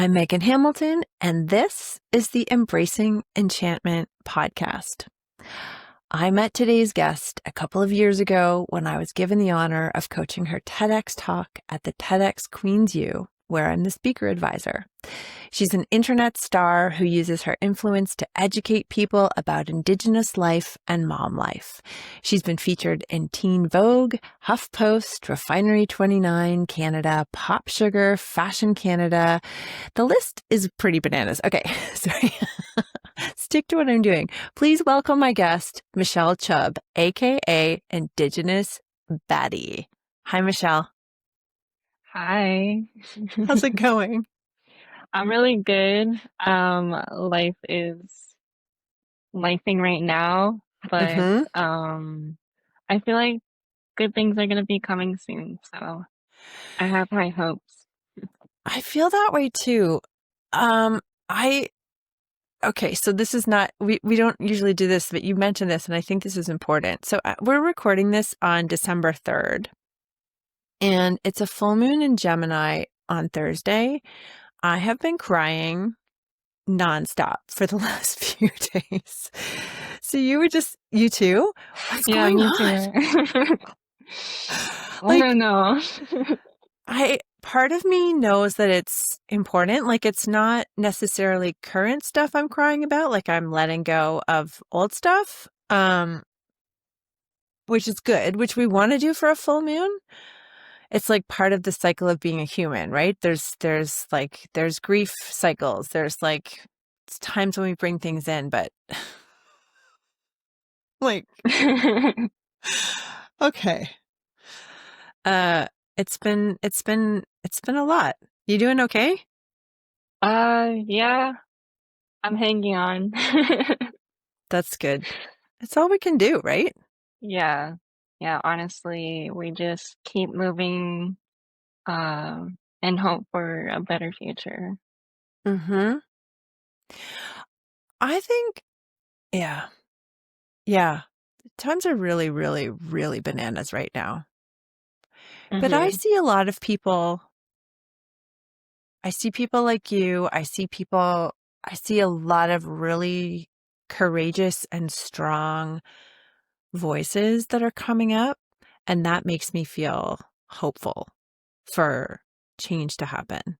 I'm Megan Hamilton, and this is the Embracing Enchantment podcast. I met today's guest a couple of years ago when I was given the honor of coaching her TEDx talk at the TEDxQueensU, where I'm the speaker advisor. She's an internet star who uses her influence to educate people about Indigenous life and mom life. She's been featured in Teen Vogue, HuffPost, Refinery29 Canada, Pop Sugar, Fashion Canada. The list is pretty bananas. Okay, sorry. Stick to what I'm doing. Please welcome my guest, Michelle Chubb, aka Indigenous Baddie. Hi, Michelle. Hi. How's it going? I'm really good. Life is lifing right now, but Mm-hmm. I feel like good things are gonna be coming soon, so I have high hopes. I feel that way too. Um, I Okay, so this is not, we don't usually do this, but you mentioned this, and I think this is important. So we're recording this on December 3rd, and it's a full moon in Gemini on Thursday. I have been crying nonstop for the last few days. So you too? What's Yeah, going me on? too. I Like, don't know. part of me knows that it's important. Like, it's not necessarily current stuff I'm crying about. Like, I'm letting go of old stuff, which is good, which we want to do for a full moon. It's like part of the cycle of being a human, right? There's grief cycles. There's like times when we bring things in, but like, okay. Uh, it's been a lot. You doing okay? Yeah, I'm hanging on. That's good. It's all we can do, right? Yeah. Yeah, honestly, we just keep moving, and hope for a better future. Mm-hmm. I think, yeah, yeah. Times are really, really, really bananas right now. But Mm-hmm. I see people like you. I see a lot of really courageous and strong voices that are coming up. And that makes me feel hopeful for change to happen.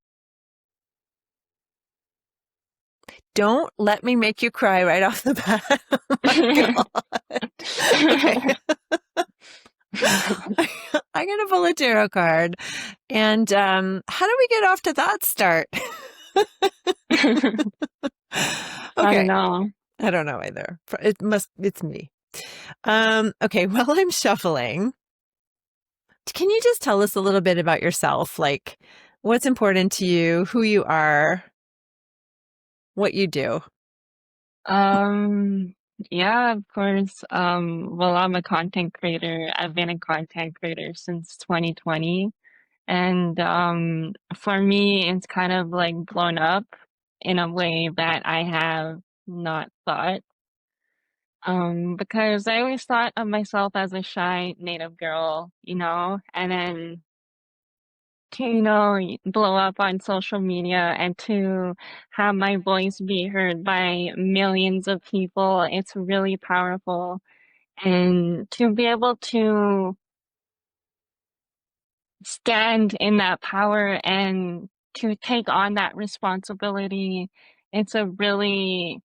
Don't let me make you cry right off the bat. Oh my God. Okay. I got to pull a tarot card. And how do we get off to that start? I don't Okay. know. I don't know either. It's me. Okay, while I'm shuffling, can you just tell us a little bit about yourself? Like, what's important to you, who you are, what you do? Um, yeah, of course. Well, I'm a content creator. I've been a content creator since 2020. And for me, it's kind of like blown up in a way that I have not thought. Because I always thought of myself as a shy native girl, and then to, blow up on social media and to have my voice be heard by millions of people. It's really powerful. And to be able to stand in that power and to take on that responsibility, it's a really,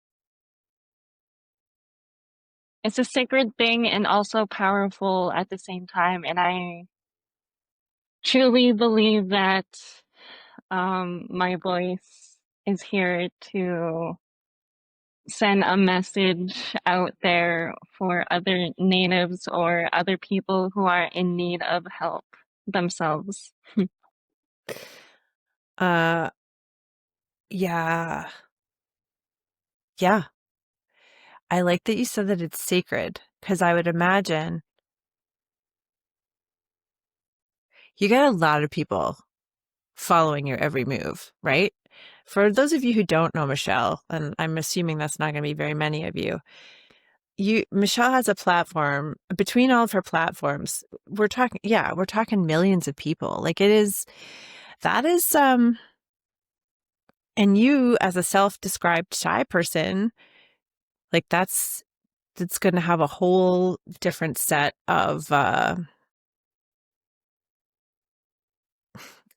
it's a sacred thing and also powerful at the same time. And I truly believe that my voice is here to send a message out there for other natives or other people who are in need of help themselves. Uh, yeah. Yeah. I like that you said that it's sacred because I would imagine you got a lot of people following your every move, right? For those of you who don't know Michelle, and I'm assuming that's not going to be very many of you, Michelle has a platform. Between all of her platforms, we're talking millions of people. Like, that is And you, as a self-described shy person, like that's going to have a whole different set of, I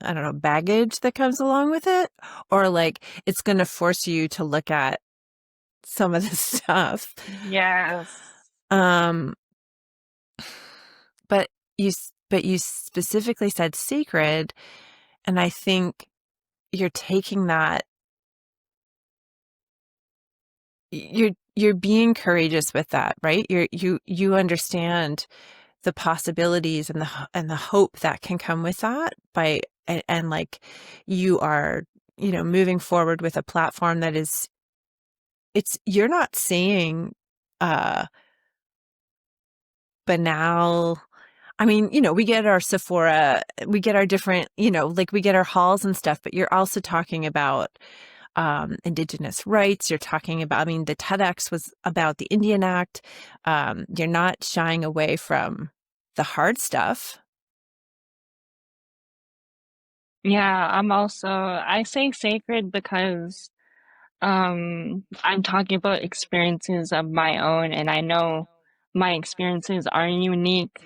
don't know, baggage that comes along with it, or like it's going to force you to look at some of this stuff. Yes. Um, but you specifically said sacred, and I think you're taking that, you're being courageous with that, right? You understand the possibilities and the hope that can come with that and like you are, moving forward with a platform that is, you're not saying banal. I mean, we get our Sephora, we get our different, like we get our halls and stuff, but you're also talking about Indigenous rights. You're talking about, I mean, the TEDx was about the Indian Act. You're not shying away from the hard stuff. Yeah, I say sacred because I'm talking about experiences of my own, and I know my experiences are unique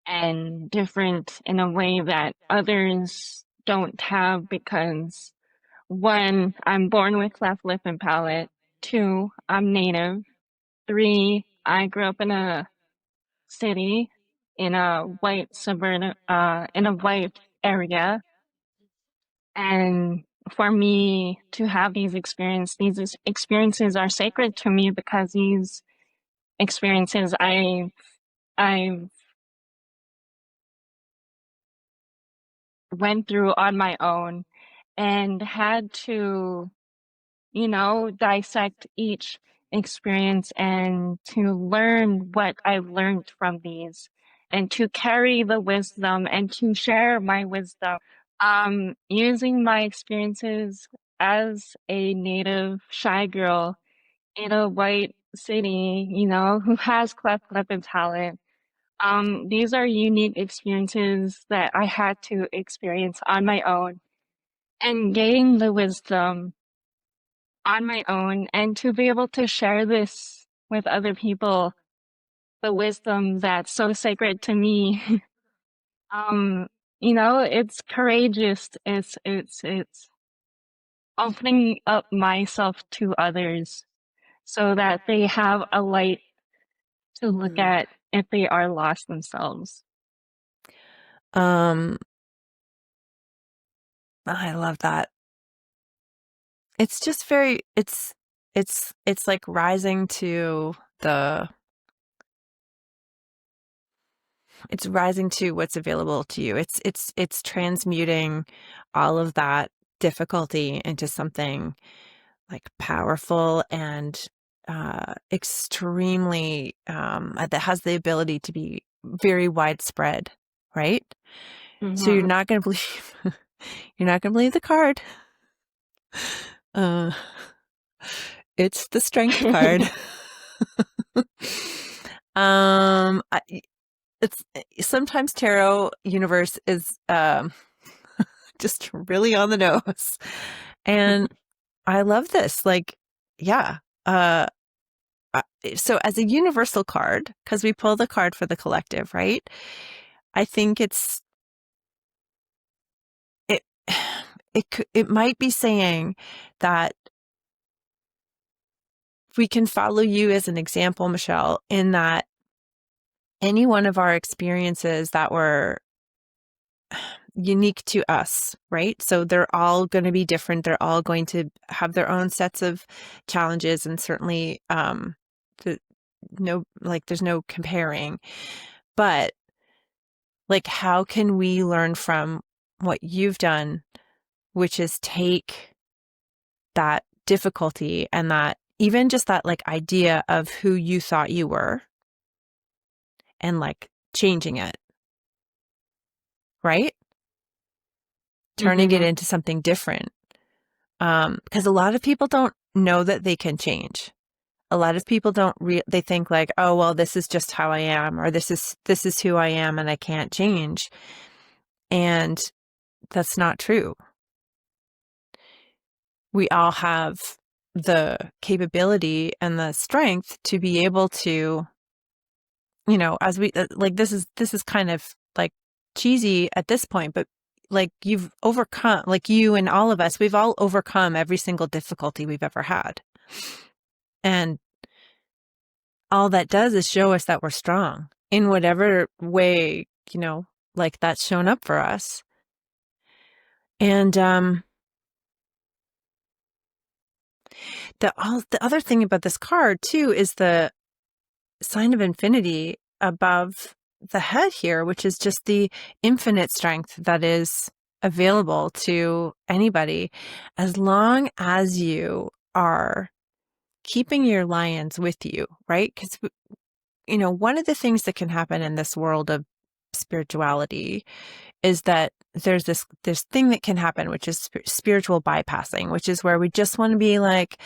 and different in a way that others don't have because one, I'm born with cleft lip and palate. Two, I'm native. Three, I grew up in a city in a white suburban, in a white area. And for me to have these experiences are sacred to me because these experiences I went through on my own and had to, dissect each experience and to learn what I learned from these and to carry the wisdom and to share my wisdom. Using my experiences as a native shy girl in a white city, who has cleft lip and talent. These are unique experiences that I had to experience on my own and gain the wisdom on my own and to be able to share this with other people, the wisdom that's so sacred to me. um, it's courageous. It's opening up myself to others so that they have a light to look Mm. at if they are lost themselves. Um, I love that. It's just it's like rising to it's rising to what's available to you. It's transmuting all of that difficulty into something like powerful and extremely that has the ability to be very widespread, right? So you're Mm-hmm. not going to believe you're not going to believe the card. Uh, it's the strength card. I, it's sometimes tarot universe is just really on the nose, and I love this. Like, yeah. So as a universal card, because we pull the card for the collective, right? I think it it might be saying that we can follow you as an example, Michelle, in that any one of our experiences that were unique to us, right? So they're all going to be different. They're all going to have their own sets of challenges, and certainly, the, no, like there's no comparing. But like, how can we learn from what you've done, which is take that difficulty and that even just that like idea of who you thought you were and like changing it, right? Turning it Mm-hmm. into something different. Because a lot of people don't know that they can change. A lot of people don't they think like, oh, well, this is just how I am, or this is who I am and I can't change. And that's not true. we all have the capability and the strength to be able to, as we like, this is kind of like cheesy at this point, but like you've overcome, like you and all of us, we've all overcome every single difficulty we've ever had. And all that does is show us that we're strong in whatever way, like that's shown up for us. And the other thing about this card too is the sign of infinity above the head here, which is just the infinite strength that is available to anybody as long as you are keeping your lions with you, right? Because one of the things that can happen in this world of spirituality is that there's this thing that can happen, which is spiritual bypassing, which is where we just want to be like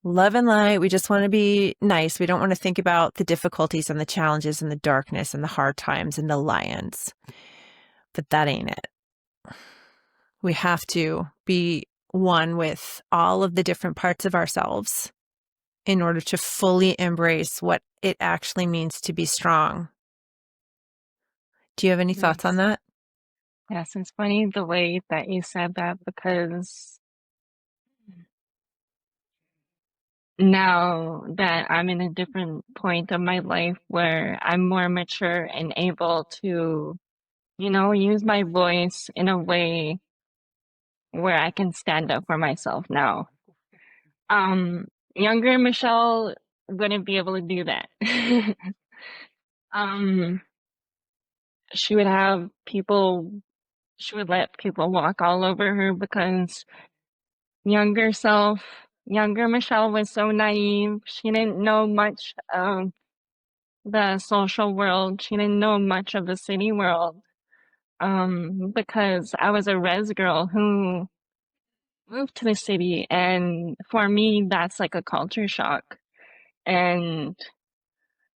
love and light. We just want to be nice. We don't want to think about the difficulties and the challenges and the darkness and the hard times and the lions. But that ain't it. We have to be one with all of the different parts of ourselves in order to fully embrace what it actually means to be strong. Do you have any thoughts on that? Yes, it's funny the way that you said that, because now that I'm in a different point of my life where I'm more mature and able to, use my voice in a way where I can stand up for myself now. Younger Michelle wouldn't be able to do that. um, she would let people walk all over her because younger Michelle was so naive. She didn't know much of the social world. She didn't know much of the city world. Because I was a res girl who moved to the city, and for me, that's like a culture shock. And,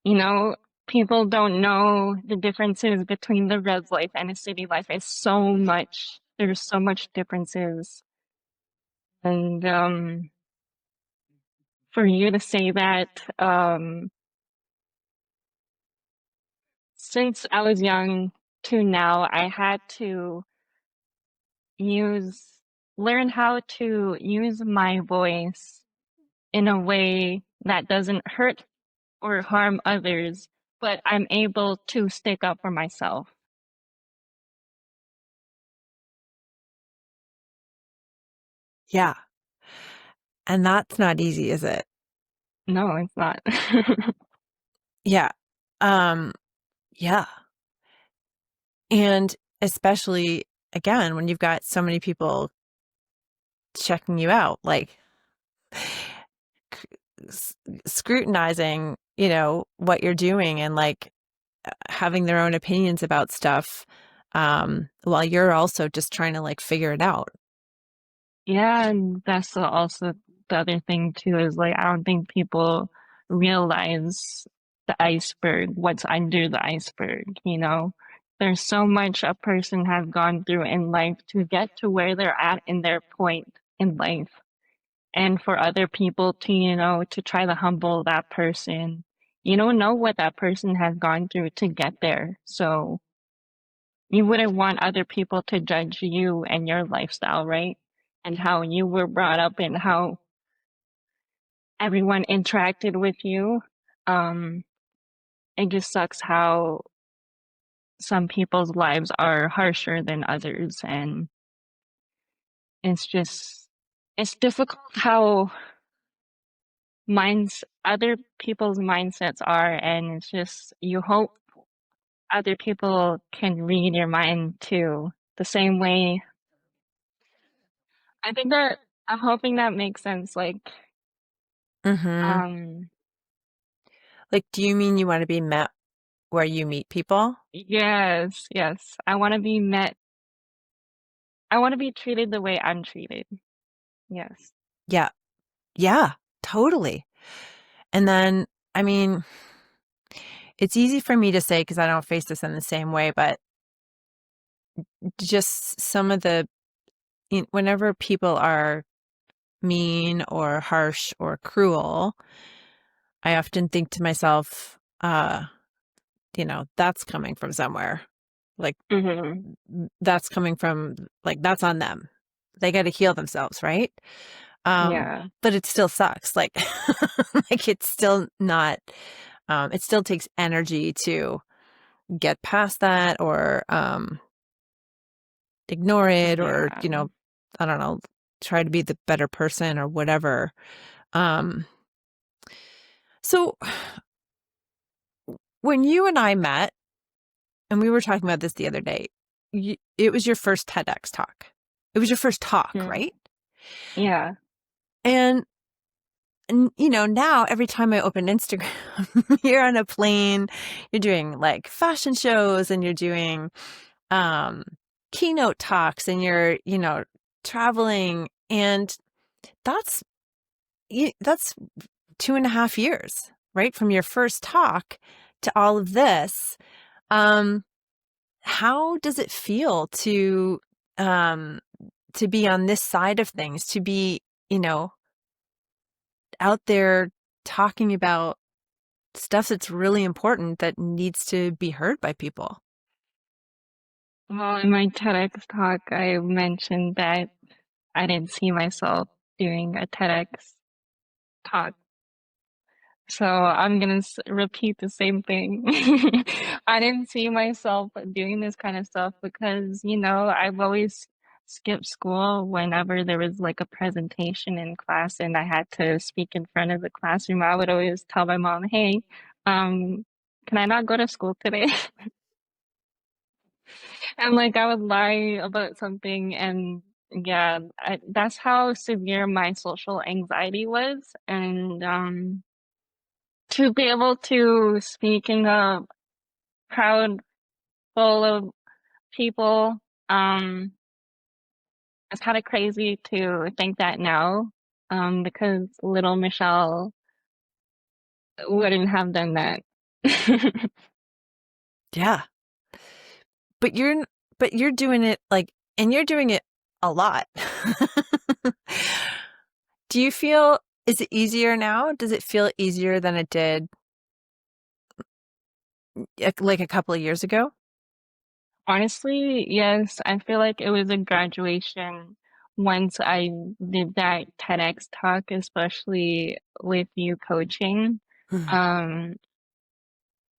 you know, people don't know the differences between the res life and a city life. There's so much differences. And, for you to say that, since I was young to now, I had to learn how to use my voice in a way that doesn't hurt or harm others, but I'm able to stick up for myself. Yeah. And that's not easy, is it? No, it's not. Yeah. Yeah. And especially again, when you've got so many people checking you out, like scrutinizing, what you're doing and like having their own opinions about stuff, while you're also just trying to like figure it out. Yeah, and that's also the other thing too, is like I don't think people realize the iceberg, what's under the iceberg. There's so much a person has gone through in life to get to where they're at in their point in life. And for other people to, to try to humble that person, you don't know what that person has gone through to get there. So you wouldn't want other people to judge you and your lifestyle, right? And how you were brought up and how everyone interacted with you. Um, it just sucks how some people's lives are harsher than others. And it's difficult how other people's mindsets are. And it's just, you hope other people can read your mind too, the same way. I think that I'm hoping that makes sense. Mm-hmm. Um, Like, do you mean you want to be met where you meet people? yes, yes. I want to be met. I want to be treated the way I'm treated. Yes. Yeah. Yeah, totally. And then, I mean, it's easy for me to say because I don't face this in the same way, but just some of whenever people are mean or harsh or cruel, I often think to myself, that's coming from somewhere. Like, Mm-hmm. that's coming from, like, that's on them. They got to heal themselves, right? Yeah. But it still sucks. Like, like it's still not, it still takes energy to get past that or ignore it or, Yeah. I don't know, try to be the better person or whatever. Um, so when you and I met, and we were talking about this the other day, it was your first TEDx talk. It was your first talk, Mm. right? Yeah. And now every time I open Instagram, you're on a plane, you're doing like fashion shows and you're doing keynote talks and you're, traveling. And that's 2.5 years, right? From your first talk to all of this. How does it feel um, to be on this side of things, to be, out there talking about stuff that's really important that needs to be heard by people? Well, in my TEDx talk, I mentioned that I didn't see myself doing a TEDx talk. So I'm gonna repeat the same thing. I didn't see myself doing this kind of stuff because, I've always skipped school whenever there was like a presentation in class and I had to speak in front of the classroom. I would always tell my mom, hey, um, can I not go to school today? And like I would lie about something and yeah, that's how severe my social anxiety was. And to be able to speak in a crowd full of people, um, it's kind of crazy to think that now, because little Michelle wouldn't have done that. Yeah. But you're doing it and you're doing it a lot. Is it easier now? Does it feel easier than it did like a couple of years ago? Honestly, yes, I feel like it was a graduation once I did that TEDx talk, especially with you coaching. Um,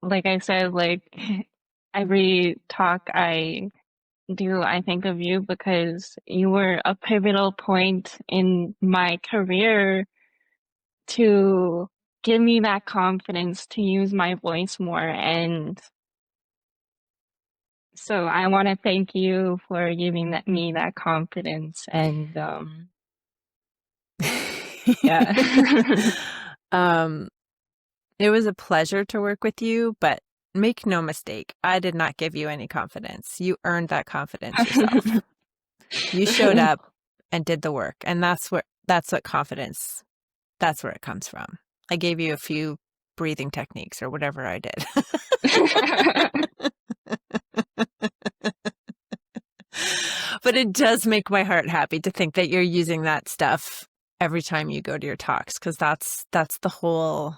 like I said, like every talk I do, I think of you because you were a pivotal point in my career to give me that confidence to use my voice more. And so I want to thank you for giving me that confidence. And yeah. um, it was a pleasure to work with you, but make no mistake, I did not give you any confidence. You earned that confidence yourself. You showed up and did the work, and that's what confidence, that's where it comes from. I gave you a few breathing techniques or whatever I did. But it does make my heart happy to think that you're using that stuff every time you go to your talks, because that's the whole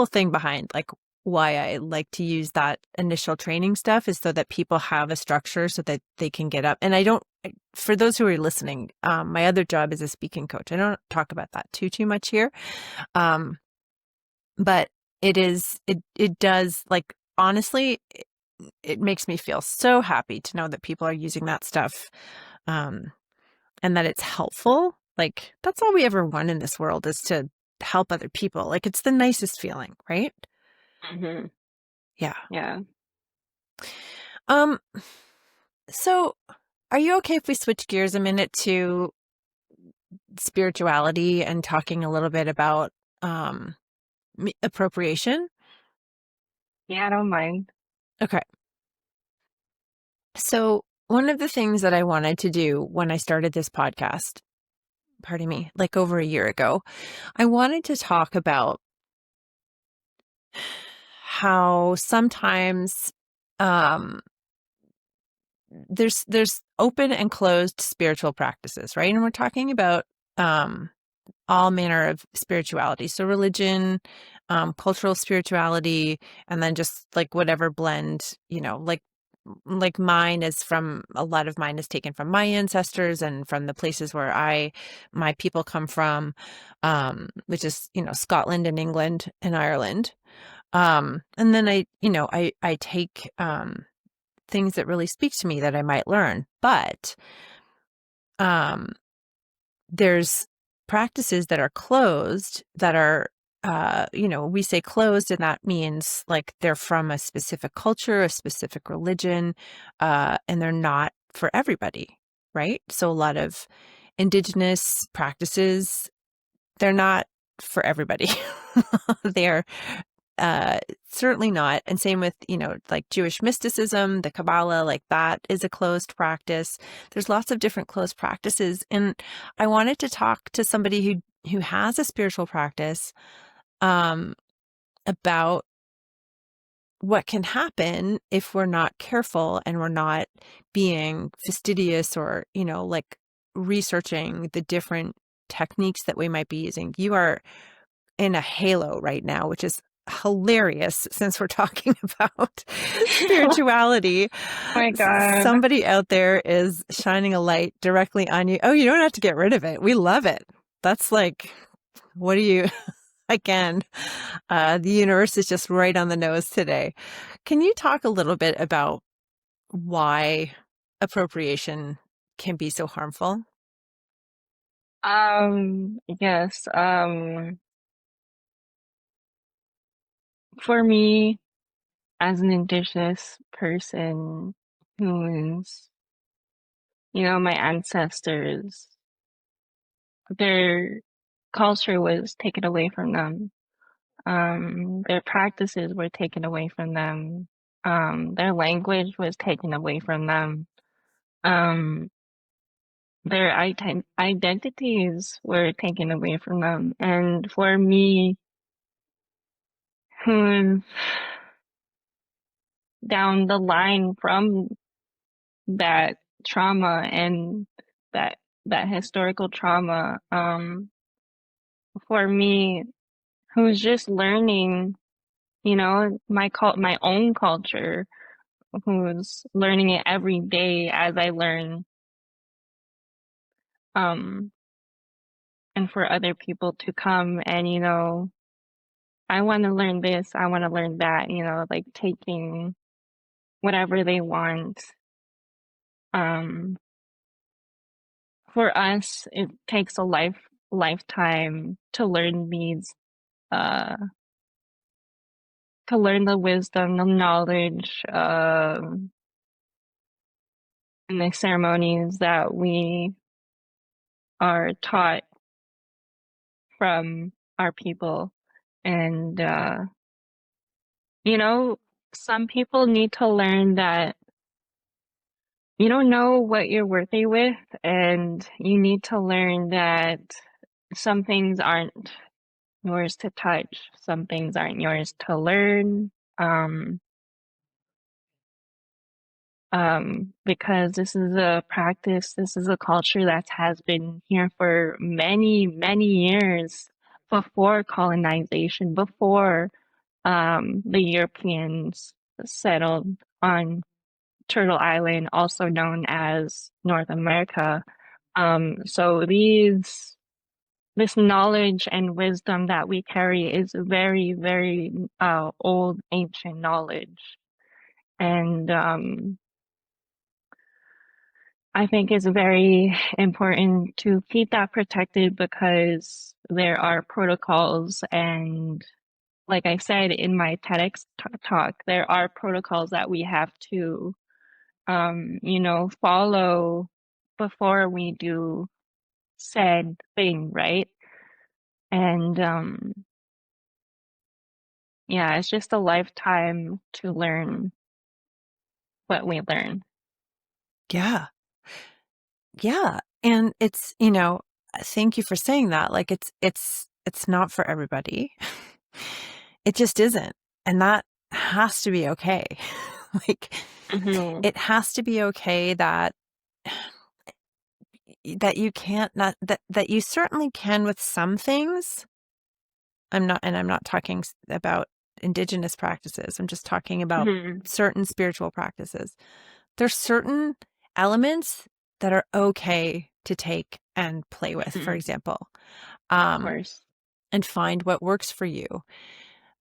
thing behind like why I like to use that initial training stuff, is so that people have a structure so that they can get up. And for those who are listening, my other job is a speaking coach. I don't talk about that too much here. But it does, like, honestly, it makes me feel so happy to know that people are using that stuff, and that it's helpful. Like, that's all we ever want in this world, is to help other people. Like, it's the nicest feeling, right? Hmm. Yeah. Yeah. Um, so are you okay if we switch gears a minute to spirituality and talking a little bit about appropriation? Yeah, I don't mind. Okay. So one of the things that I wanted to do when I started this podcast, pardon me, like over a year ago, I wanted to talk about how sometimes um, there's open and closed spiritual practices, right? And we're talking about all manner of spirituality. So religion, cultural spirituality, and then just like whatever blend, like mine is from, a lot of mine is taken from my ancestors and from the places where my people come from, which is, Scotland and England and Ireland. And then I take, things that really speak to me that I might learn, but, um, there's practices that are closed that are, we say closed, and that means like they're from a specific culture, a specific religion, and they're not for everybody, right? So a lot of indigenous practices, they're not for everybody. They're certainly not. And same with, like Jewish mysticism, the Kabbalah, like that is a closed practice. There's lots of different closed practices. And I wanted to talk to somebody who has a spiritual practice, about what can happen if we're not careful and we're not being fastidious or, like researching the different techniques that we might be using. You are in a halo right now, which is hilarious since we're talking about spirituality. Oh my God. Somebody out there is shining a light directly on you. Oh, you don't have to get rid of it. We love it. That's like, what do you, again, the universe is just right on the nose today. Can you talk a little bit about why appropriation can be so harmful? Yes. For me, as an Indigenous person who's, my ancestors, their culture was taken away from them. Their practices were taken away from them. Their language was taken away from them. Um, their identities were taken away from them. And for me, who's down the line from that trauma and that that historical trauma, for me, who's just learning, my own culture, who's learning it every day as I learn, um, and for other people to come and, I want to learn this, I want to learn that, like taking whatever they want. Um, for us, it takes a lifetime to learn uh, to learn the wisdom, the knowledge, and the ceremonies that we are taught from our people. And, you know, some people need to learn that you don't know what you're worthy with, and you need to learn that some things aren't yours to touch, some things aren't yours to learn. Because this is a practice, this is a culture that has been here for many, many years before colonization, before the Europeans settled on Turtle Island, also known as North America. So this knowledge and wisdom that we carry is very, very old, ancient knowledge. And I think it's very important to keep that protected because there are protocols, and like I said in my TEDx talk, there are protocols that we have to, follow before we do said thing, right? And yeah, it's just a lifetime to learn what we learn. Yeah. Yeah. And it's, thank you for saying that. Like it's not for everybody. It just isn't. And that has to be okay. Like Hmm. it has to be okay that that you can't not that you certainly can with some things. I'm not talking about Indigenous practices. I'm just talking about Mhm. certain spiritual practices. There's certain elements that are okay to take and play with, for Mhm. example, Of um, course. and find what works for you.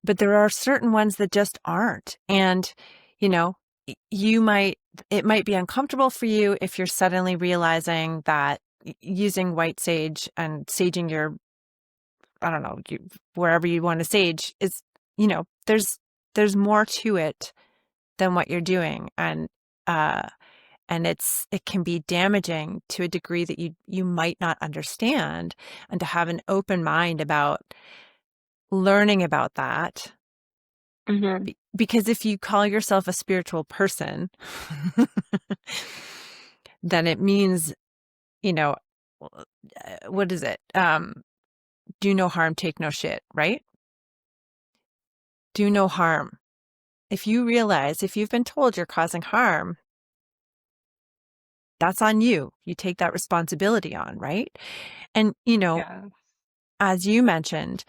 But there are certain ones that just aren't. And, you know, it might be uncomfortable for you if you're suddenly realizing that using white sage and saging your, I don't know, wherever you want to sage is, there's more to it than what you're doing. Uh, and it can be damaging to a degree that you might not understand, and to have an open mind about learning about that. Mhm. Because if you call yourself a spiritual person, then it means, you know, what is it? Do no harm, take no shit, right? Do no harm. If you've been told you're causing harm, that's on you. You take that responsibility on, right? And, Yeah. as you mentioned,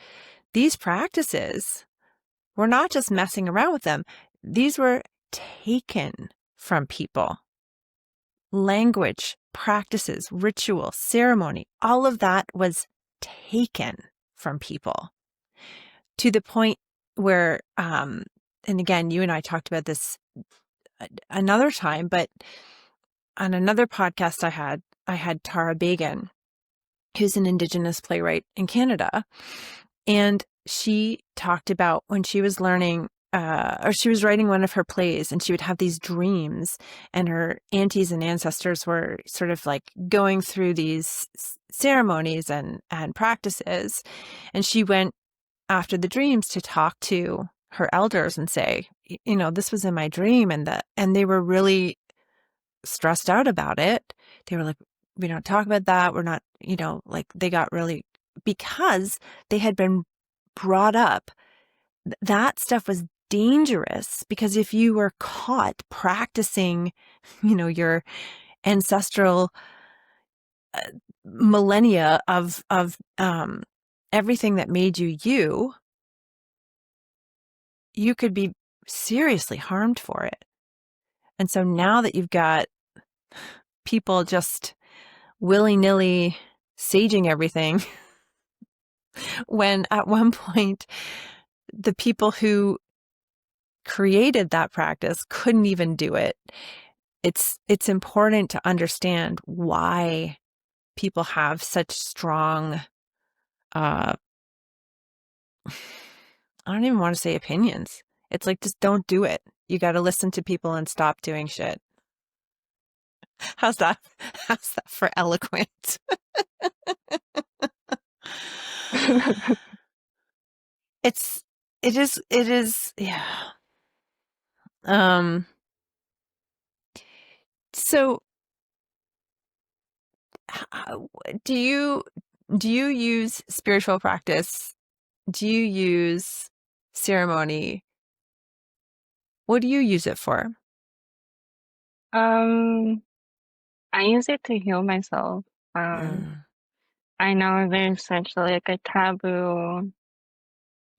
these practices, we're not just messing around with them. These were taken from people. Language, practices, ritual, ceremony, all of that was taken from people to the point where, and again, you and I talked about this another time, but on another podcast I had Tara Bagan, who's an Indigenous playwright in Canada. And she talked about when she was learning, or she was writing one of her plays, and she would have these dreams, and her aunties and ancestors were sort of like going through these ceremonies and practices. And she went after the dreams to talk to her elders and say, this was in my dream, and they were really stressed out about it. They were like, we don't talk about that. We're not, like they got really, because they had been brought up, that stuff was dangerous, because if you were caught practicing, your ancestral millennia of everything that made you, you could be seriously harmed for it. And so now that you've got people just willy-nilly saging everything, when at one point the people who created that practice couldn't even do it, it's important to understand why people have such strong, I don't even want to say opinions. It's like, just don't do it. You got to listen to people and stop doing shit. How's that? How's that for eloquent? It's, it is, yeah. Um, so do you use spiritual practice? Do you use ceremony? What do you use it for? um, I use it to heal myself. Um, Mm, I know there's such like a taboo,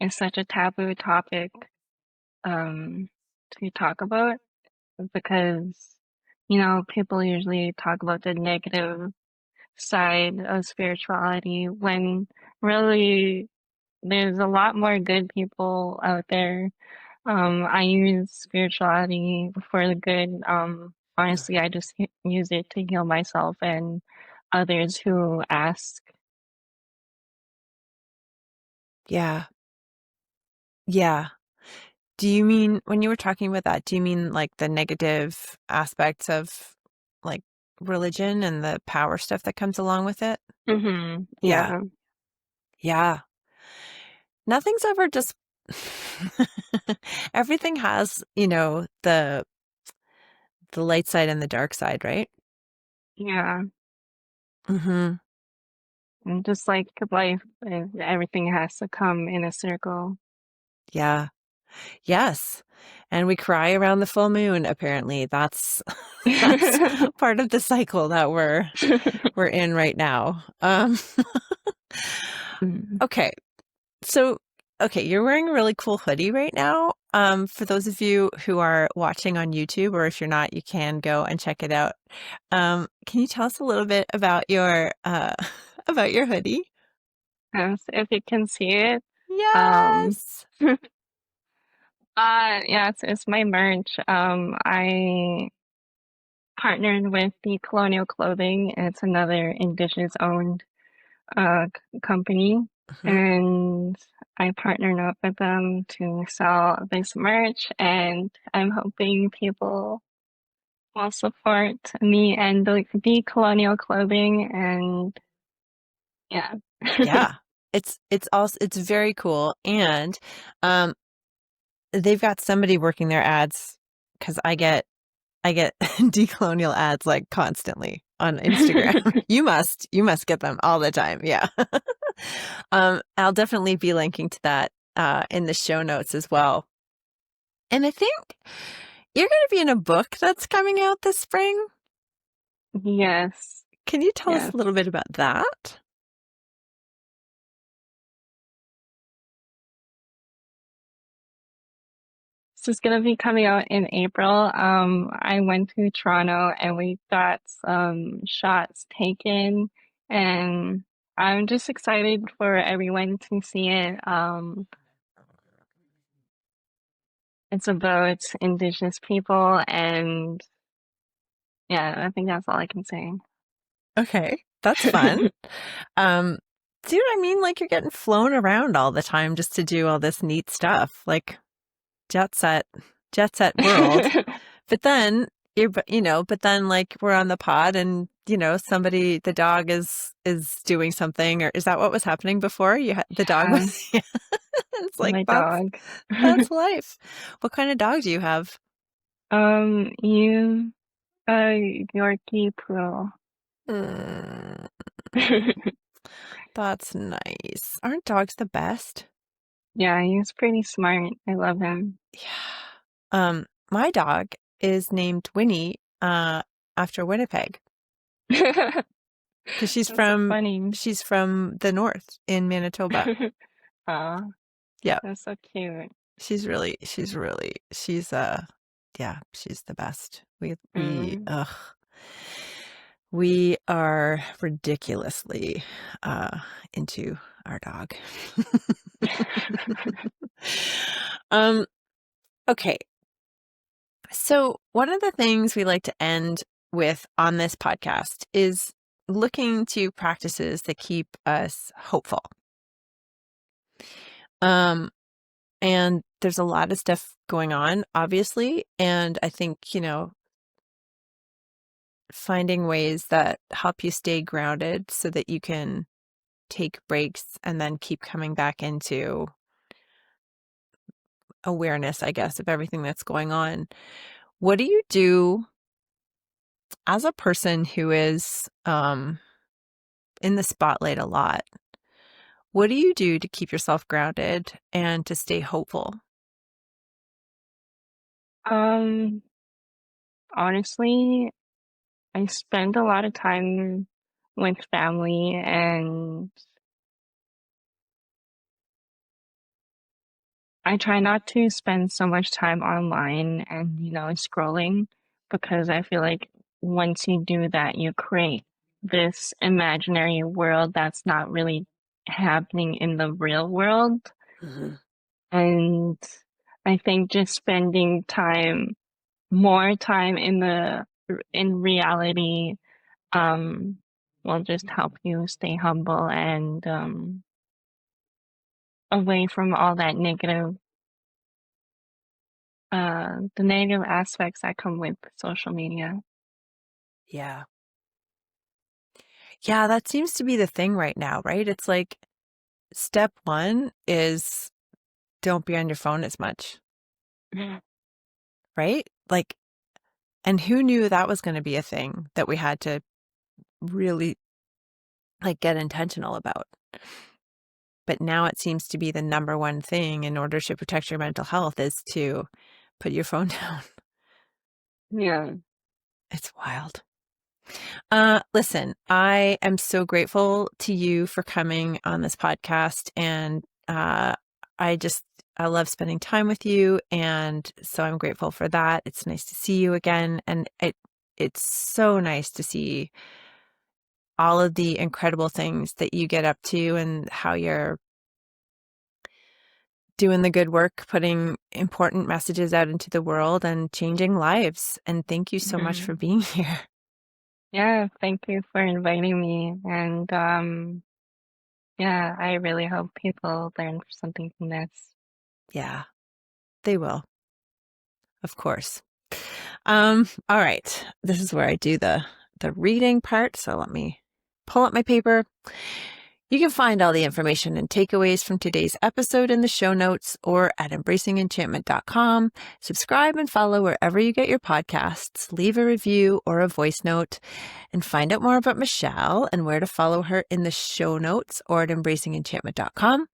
it's such a taboo topic um to talk about, because people usually talk about the negative side of spirituality, when really there's a lot more good people out there. I use spirituality for the good. Honestly, I just use it to heal myself and others who ask. yeah. Yeah. Do you mean, when you were talking about that, do you mean like the negative aspects of like religion and the power stuff that comes along with it? Yeah. Yeah. Yeah. Nothing's ever just everything has, the light side and the dark side, right? Yeah. Mm-hmm. And just like life, everything has to come in a circle. Yeah. Yes. And we cry around the full moon, apparently. That's part of the cycle that we're in right now. Mm. Okay. So, okay, you're wearing a really cool hoodie right now. For those of you who are watching on YouTube, or if you're not, you can go and check it out. Can you tell us a little bit about your about your hoodie? Yes, if you can see it. Um, Yes. yeah, it's my merch. I partnered with the Colonial Clothing. It's another Indigenous owned company, Mhm. and I partnered up with them to sell this merch, and I'm hoping people will support me and the Colonial Clothing, and yeah. Yeah. It's very cool. And um they've got somebody working their ads because I get decolonial ads like constantly on Instagram. You must get them all the time. Yeah. I'll definitely be linking to that in the show notes as well. And I think you're going to be in a book that's coming out this spring. Yes, Can you tell us yes. a little bit about that? So it's gonna be coming out in April. I went to Toronto and we got some shots taken, and I'm just excited for everyone to see it. It's about Indigenous people, and yeah, I think that's all I can say. Okay, that's fun. Um, See what I mean? Like you're getting flown around all the time just to do all this neat stuff, like jet set, jet set world. But then but then like we're on the pod and somebody, the dog is doing something, or is that what was happening before? The dog Yeah, was, yeah. It's like my that's dog. that's life. What kind of dog do you have? You, Yorkie Pro. Mm, that's nice. Aren't dogs the best? Yeah, he's pretty smart. I love him. Yeah. My dog is named Winnie, after Winnipeg because she's That's so from funny. she's from the north in Manitoba. Aw, Yeah, that's so cute. she's yeah, she's the best. Mm. We are ridiculously into our dog. Um, okay. So one of the things we like to end with on this podcast is looking to practices that keep us hopeful. Um, and there's a lot of stuff going on, obviously. And I think, finding ways that help you stay grounded so that you can take breaks and then keep coming back into awareness, I guess, of everything that's going on. What do you do as a person who is in the spotlight a lot? What do you do to keep yourself grounded and to stay hopeful? Um, Honestly, I spend a lot of time with family, and I try not to spend so much time online and, scrolling, because I feel like once you do that, you create this imaginary world that's not really happening in the real world. Mhm. And I think just spending more time in reality, um, will just help you stay humble and away from all that the negative aspects that come with social media. Yeah. Yeah, that seems to be the thing right now, right? It's like step one is don't be on your phone as much, right? Like, and who knew that was going to be a thing that we had to really like get intentional about? But now it seems to be the number one thing in order to protect your mental health is to put your phone down. Yeah. It's wild. Listen, I am so grateful to you for coming on this podcast, and I love spending time with you, and so I'm grateful for that. It's nice to see you again, and it's so nice to see all of the incredible things that you get up to and how you're doing the good work, putting important messages out into the world and changing lives. And thank you so much for being here. Yeah, thank you for inviting me. And yeah, I really hope people learn something from this. Yeah, they will. Of course. All right. This is where I do the reading part. So let me pull up my paper. You can find all the information and takeaways from today's episode in the show notes or at embracingenchantment.com. Subscribe and follow wherever you get your podcasts. Leave a review or a voice note, and find out more about Michelle and where to follow her in the show notes or at embracingenchantment.com.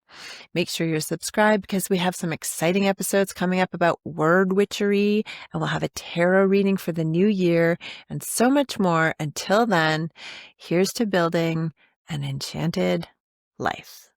Make sure you're subscribed because we have some exciting episodes coming up about word witchery, and we'll have a tarot reading for the new year and so much more. Until then, here's to building an enchanted life.